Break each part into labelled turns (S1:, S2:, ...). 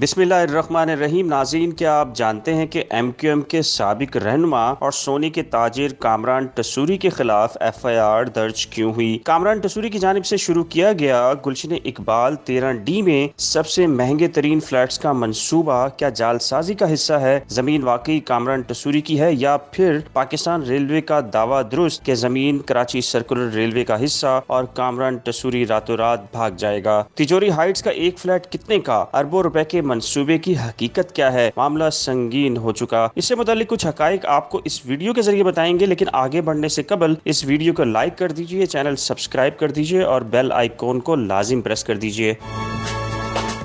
S1: बिस्मिल्लाहिर्रहमानिर्रहीम। नाज़रीन, क्या आप जानते हैं कि MQM के साबिक रहनुमा और सोने के ताजिर कामरान टसूरी के खिलाफ FIR दर्ज क्यों हुई? कामरान टसूरी की जानिब से शुरू किया गया गुलशन इकबाल 13D में सबसे महंगे तरीन फ्लैट्स का मंसूबा क्या जालसाजी का हिस्सा है? जमीन वाकई कामरान टसूरी की है या फिर पाकिस्तान रेलवे का दावा दुरुस्त कि जमीन कराची सर्कुलर रेलवे का हिस्सा और कामरान टसूरी रातों रात भाग जाएगा? तिजोरी हाइट्स का एक फ्लैट कितने का? अरबों रुपए के मंसूबे की हकीकत क्या है? मामला संगीन हो चुका। इससे मुतालिक कुछ हकाइक आपको इस वीडियो के जरिए बताएंगे, लेकिन आगे बढ़ने से कबल इस वीडियो को लाइक कर दीजिए, चैनल सब्सक्राइब कर दीजिए और बेल आइकॉन को लाजिम प्रेस कर दीजिए।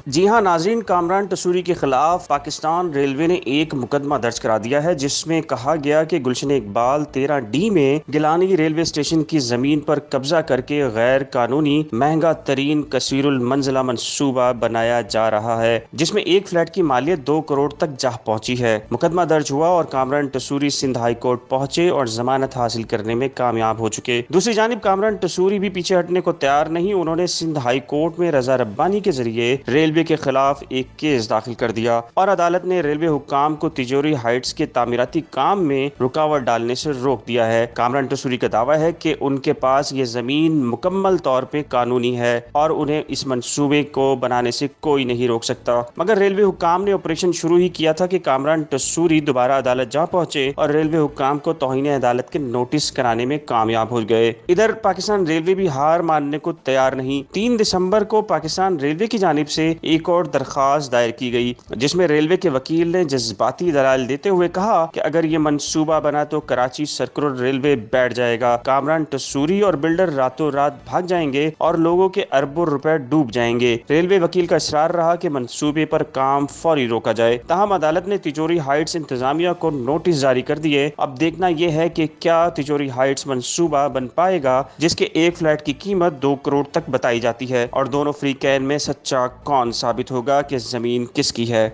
S1: जी हाँ नाज़रीन, कामरान टसूरी के खिलाफ पाकिस्तान रेलवे ने एक मुकदमा दर्ज करा दिया है, जिसमें कहा गया कि गुलशन इकबाल 13D में गिलानी रेलवे स्टेशन की जमीन पर कब्जा करके गैर कानूनी महंगा तरीन कसीरुल मंजिला मंसूबा बनाया जा रहा है, जिसमें एक फ्लैट की मालियत 2 करोड़ तक जा पहुंची है। मुकदमा दर्ज हुआ और कामरान टसूरी सिंध हाई कोर्ट पहुंचे और जमानत हासिल करने में कामयाब हो चुके। दूसरी जानिब कामरान टसूरी भी पीछे हटने को तैयार नहीं। उन्होंने सिंध हाई कोर्ट में रजा रब्बानी के जरिए रेलवे के खिलाफ एक केस दाखिल कर दिया और अदालत ने रेलवे हुक्काम को तिजोरी हाइट्स के तामीराती काम में रुकावट डालने से रोक दिया है। कामरान टसूरी का दावा है कि उनके पास ये जमीन मुकम्मल तौर पे कानूनी है और उन्हें इस मंसूबे को बनाने से कोई नहीं रोक सकता, मगर रेलवे हुक्काम ने ऑपरेशन शुरू ही किया था कि कामरान टसूरी दोबारा अदालत जा पहुंचे और रेलवे हुक्काम को तौहीन अदालत के नोटिस कराने में कामयाब हो गए। इधर पाकिस्तान रेलवे भी हार मानने को तैयार नहीं। 3 दिसंबर को पाकिस्तान रेलवे की जानिब से एक और दरखास्त दायर की गई, जिसमें रेलवे के वकील ने जज्बाती दलाल देते हुए कहा कि अगर ये मंसूबा बना तो कराची सर्कुलर रेलवे बैठ जाएगा, कामरान टसूरी और बिल्डर रातों रात भाग जाएंगे और लोगों के अरबों रुपए डूब जाएंगे। रेलवे वकील का इसरार रहा कि मंसूबे पर काम फौरी रोका जाए। ताहम अदालत ने तिजोरी हाइट्स इंतजामिया को नोटिस जारी कर दिए। अब देखना यह है कि क्या तिजोरी हाइट्स मंसूबा बन पाएगा, जिसके एक फ्लैट की कीमत 2 करोड़ तक बताई जाती है, और दोनों फ्रीकैन में सच्चा कौन साबित होगा कि जमीन किसकी है।